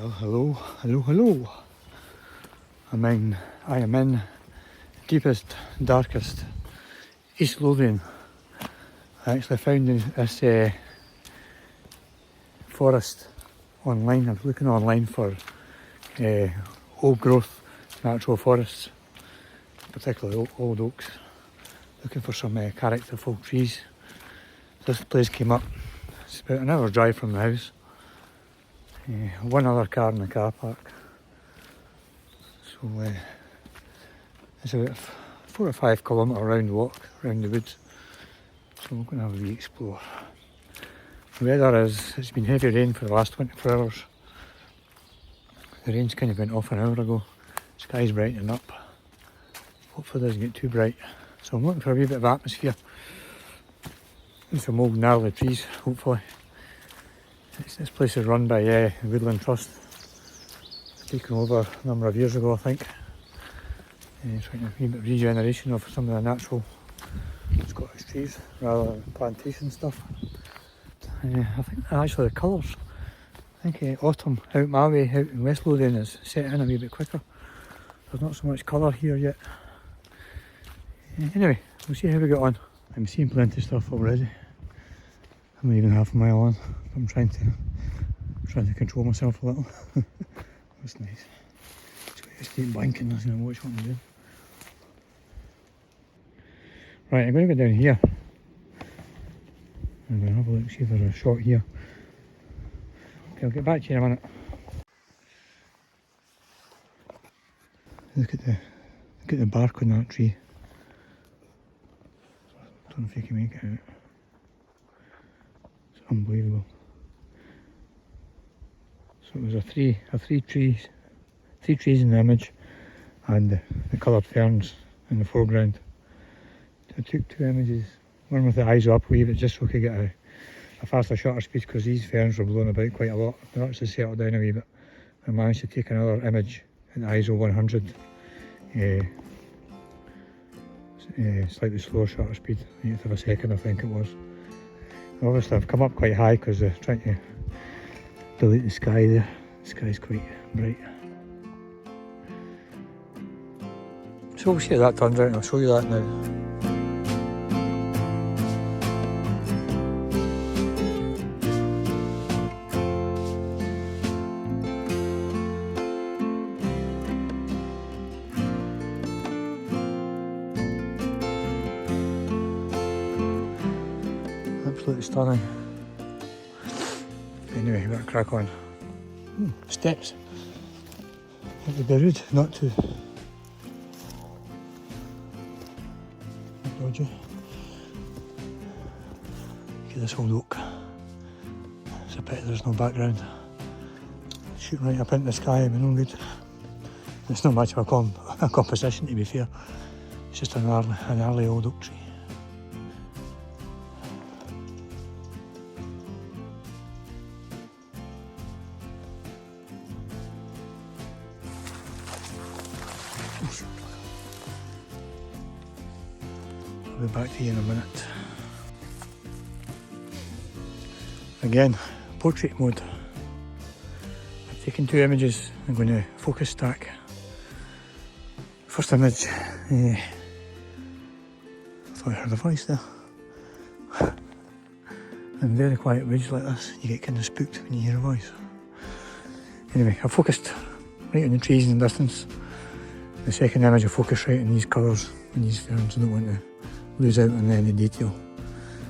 Well, hello. I am in deepest, darkest East Lothian. I actually found this forest online. I was looking online for old growth natural forests, particularly old oaks, looking for some characterful trees. This place came up. It's about an hour's drive from the house. One other car in the car park. So it's about a 4 or 5 kilometre round walk around the woods. So we're going to have a wee explore. The weather it's been heavy rain for the last 24 hours. The rain's kind of went off an hour ago. Sky's brightening up. Hopefully it doesn't get too bright. So I'm looking for a wee bit of atmosphere. And some old gnarly trees, hopefully. This place is run by the Woodland Trust. Taken over a number of years ago, I think. It's like a wee bit of regeneration of some of the natural Scottish trees rather than plantation stuff. I think actually the colours. I think autumn out my way, out in West Lothian, is set in a wee bit quicker. There's not so much colour here yet. Anyway, we'll see how we get on. I'm seeing plenty of stuff already. I'm not even half a mile on. I'm trying to control myself a little. That's nice. Just keep blinking as I watch what I'm doing. Right, I'm going to go down here. I'm going to have a look, see if there's a shot here. Okay, I'll get back to you in a minute. Look at the bark on that tree. Don't know if you can make it out. It's unbelievable. So it was three trees in the image, and the coloured ferns in the foreground. I took 2 images, one with the eyes up a wee bit just so I could get a faster shutter speed, because these ferns were blowing about quite a lot. They actually settled down a wee bit. I managed to take another image in ISO 100, slightly slower shutter speed, 1/8 of a second I think it was. Obviously I've come up quite high because they're trying to delete the sky there. The sky's quite bright. So we'll see how that turns out, and I'll show you that now. Absolutely stunning. Anyway, we've got to crack on. Steps. It would be rude not to dodgy. Look at this old oak. It's a pity there's no background. Shooting right up into the sky would be no good. It's not much of a composition, to be fair. It's just an early old oak tree. I'll be back to you in a minute. Again, portrait mode. I've taken 2 images. I'm going to focus stack. First image, I thought I heard a voice there. In very quiet woods like this, you get kind of spooked when you hear a voice. Anyway, I focused right on the trees in the distance. The second image I focused right on these colours and these ferns. I don't want to lose out on any detail.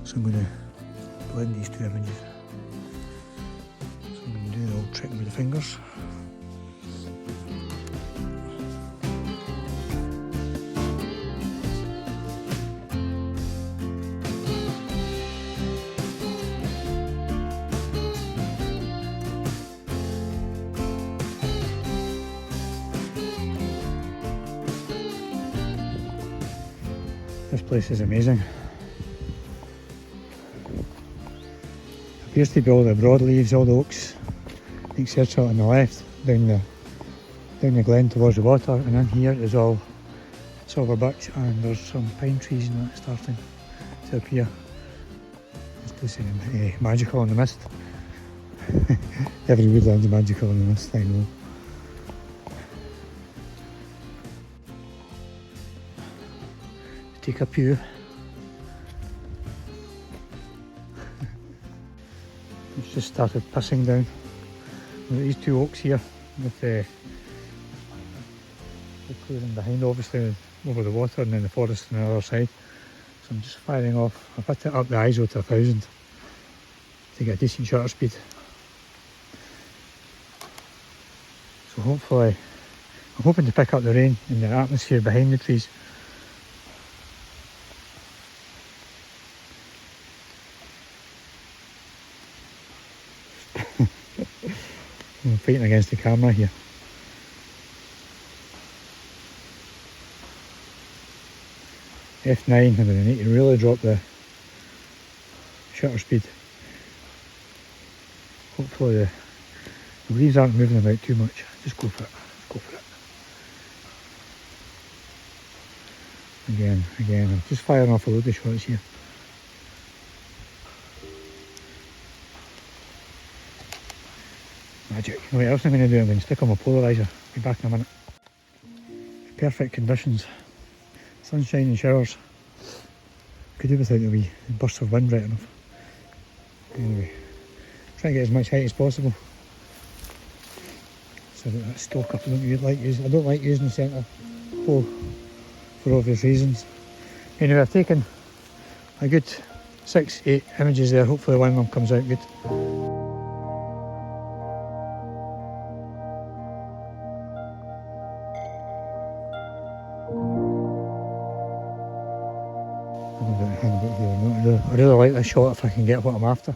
So I'm going to blend these 2 images. So I'm going to do the old trick with the fingers. This place is amazing. Appears to be all the broadleaves, all the oaks, etc. on the left, down the glen towards the water, and in here is all silver birch, and there's some pine trees and that starting to appear. This place is magical in the mist. Every woodland's magical in this, I know. Take a pew. It's just started pissing down. We've got these two oaks here with the clearing behind, obviously over the water, and then the forest on the other side. So I'm just firing off. I've had to up the ISO to 1000 to get a decent shutter speed. So hopefully, I'm hoping to pick up the rain in the atmosphere behind the trees. I'm fighting against the camera here. F9, I'm going to need to really drop the shutter speed. Hopefully the leaves aren't moving about too much. Just go for it. Just go for it. Again, I'm just firing off a load of shots here. Magic. You know what else I'm going to do? I'm going to stick on my polarizer. Be back in a minute. Perfect conditions. Sunshine and showers. Could do without a wee bursts of wind right enough. Anyway, try and get as much height as possible. So that stock up. I don't like using centre pole for obvious reasons. Anyway, I've taken a good 6-8 images there. Hopefully one of them comes out good. I really like this shot if I can get what I'm after.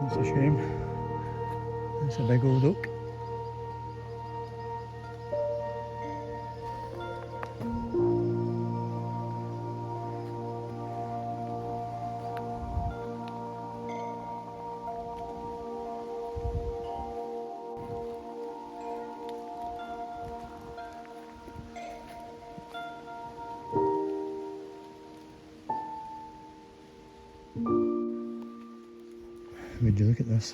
That's a shame. That's a big old oak. Would you look at this?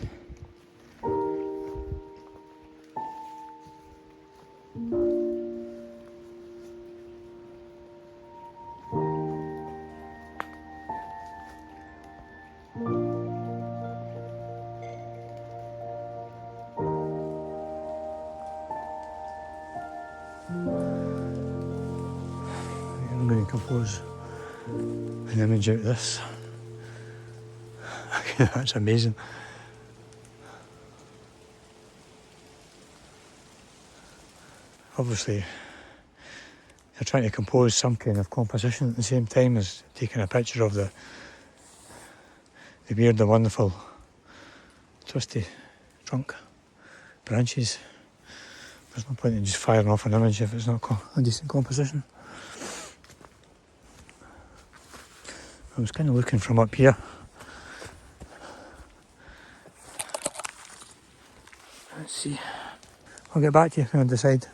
I'm going to compose an image out of this. That's amazing. Obviously, you're trying to compose some kind of composition at the same time as taking a picture of the weird and wonderful twisty trunk branches. There's no point in just firing off an image if it's not a decent composition. I was kind of looking from up here. Let's see. I'll get back to you and decide.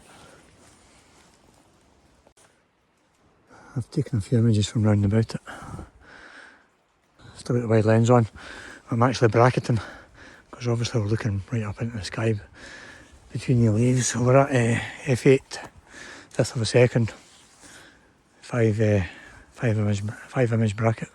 I've taken a few images from round about it. Still got the wide lens on. I'm actually bracketing because obviously we're looking right up into the sky between the leaves. We're at f8, 5th of a second, 5 image bracket.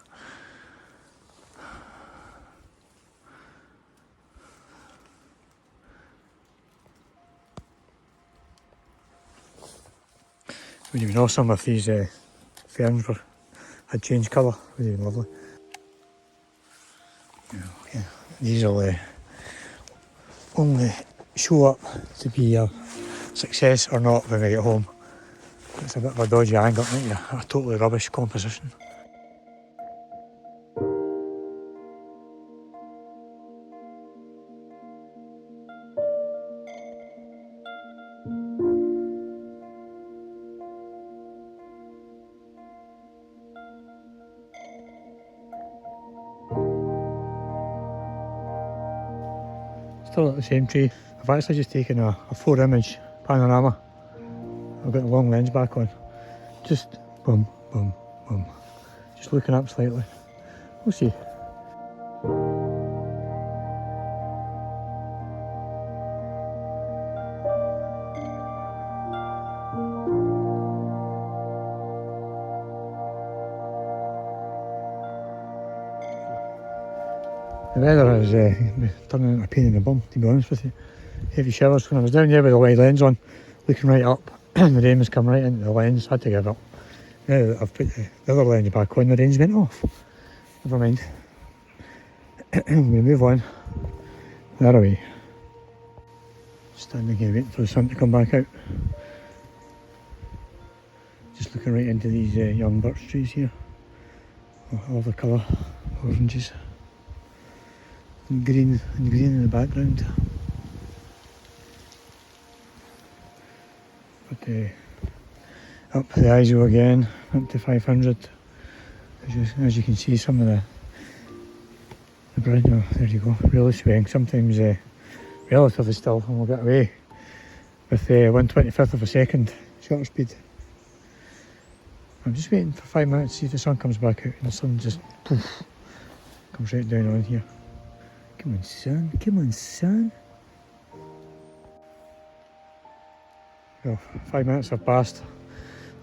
It would have been awesome if these ferns had changed colour. It would have been lovely. Yeah, these will only show up to be a success or not when we get home. It's a bit of a dodgy angle, isn't it? A totally rubbish composition. Still at the same tree. I've actually just taken a 4-image panorama. I've got the long lens back on. Just boom, boom, boom. Just looking up slightly. We'll see. The weather is turning into a pain in the bum, to be honest with you. Heavy showers. When I was down there with the wide lens on, looking right up, and the rain was coming right into the lens, had to give up. Now that I've put the other lens back on, the rain's went off. Never mind. We move on. That away. Standing here waiting for the sun to come back out. Just looking right into these young birch trees here. All the colour, oranges. And green in the background. But up the ISO again, up to 500. As you can see, some of the bridge, oh, there you go, really swaying. Sometimes relatively still, and we'll get away with 1/25th of a second shutter speed. I'm just waiting for 5 minutes to see if the sun comes back out, and the sun just poof, comes right down on here. Come on, sun, come on, sun. Well, 5 minutes have passed.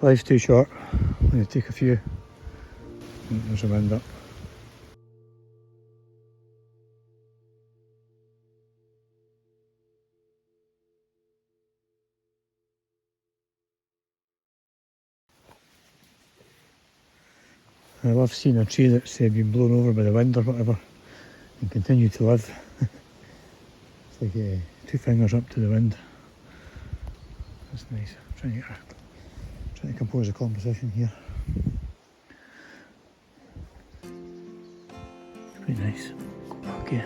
Life's too short. I'm going to take a few. And there's a wind up. I love seeing a tree that's been blown over by the wind or whatever and continue to live. It's like 2 fingers up to the wind. That's nice. I'm trying to compose a composition here. It's pretty nice. Okay.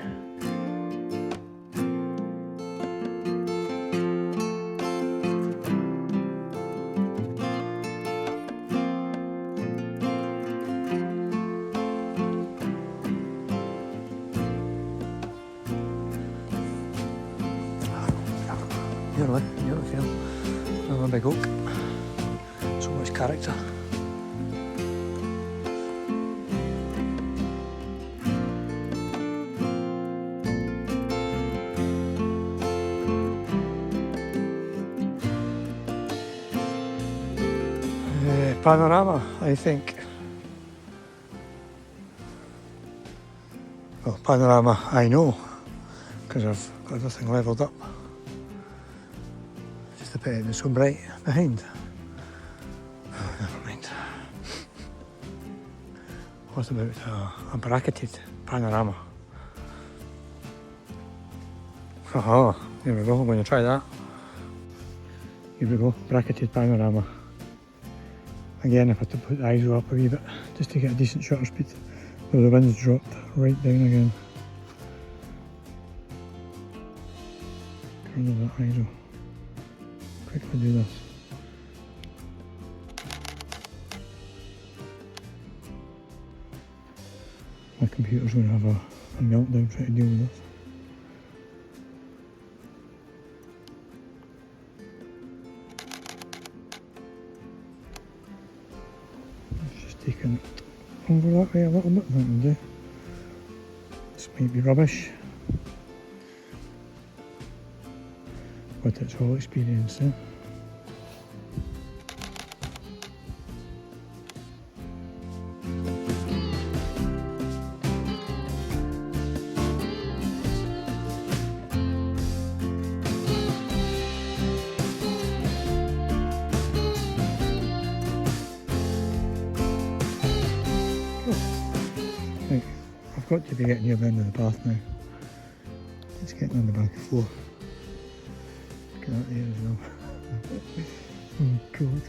Near the field. Another big oak. So much character. Panorama, I think. Well, panorama, I know, because I've got everything levelled up. Just a bit, it's so bright behind. Oh, never mind. What about a bracketed panorama? Haha, here we go, I'm going to try that. Here we go, bracketed panorama. Again, I've had to put the ISO up a wee bit just to get a decent shutter speed. Though the wind's dropped right down again. Turn on that ISO. Quickly do this. My computer's going to have a meltdown trying to deal with this. Taking it over that way a little bit, that will do. This might be rubbish, but it's all experience, eh? Right, I've got to be getting near the end of the path now. It's getting on the back floor. Look at that there as well. Oh god.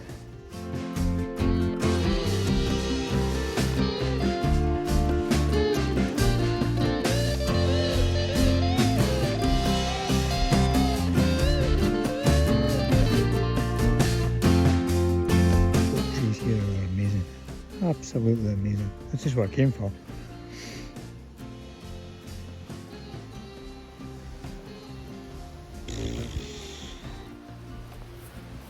The trees here are amazing. Absolutely amazing. This is what I came for.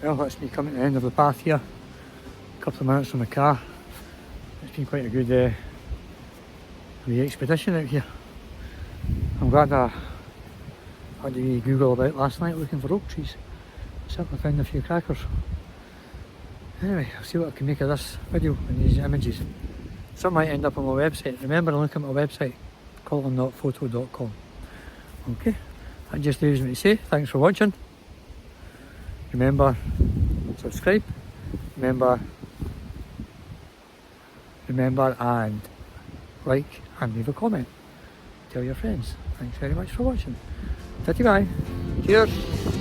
Well, that's me coming to the end of the path here. A couple of minutes from the car. It's been quite a good wee expedition out here. I'm glad I had a wee Google about last night looking for oak trees. Certainly found a few crackers. Anyway, I'll see what I can make of this video and these images. Some might end up on my website. Remember to look at my website, colinnottphoto.com. Okay, that just leaves me to say thanks for watching. Remember, subscribe. Remember and like and leave a comment. Tell your friends. Thanks very much for watching. Tatty bye. Cheers.